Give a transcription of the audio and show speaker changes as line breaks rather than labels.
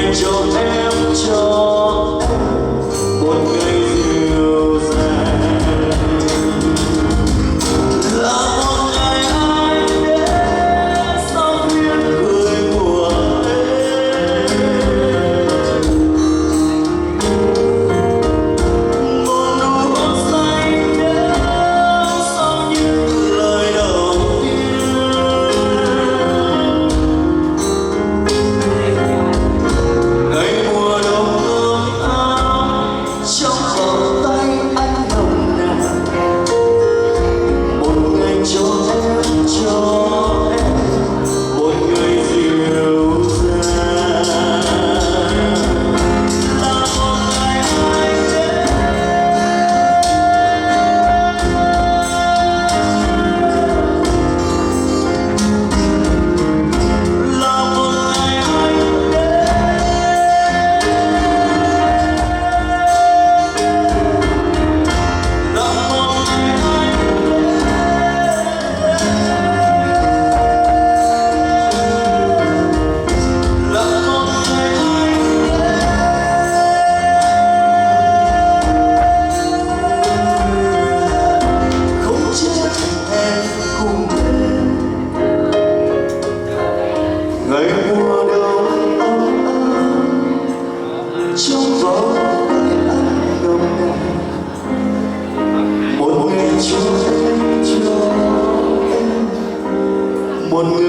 ngày cho em cho một ngày dịu dàng, là một ngày anh đến sau tiếng cười của em, một nụ hôn xanh đến sau những lời đầu tiên, ngày mùa đông ấm áp trong vòng tay anh nồng nàn, một ngày cho em một ngày dịu dàng, là một ngày anh đến, là một ngày anh đến, là một ngày anh là một ngày anh không chết em cùng em, ngày mùa đông ấm áp trong vòng tay anh nồng nàn, một ngày cho em một ngày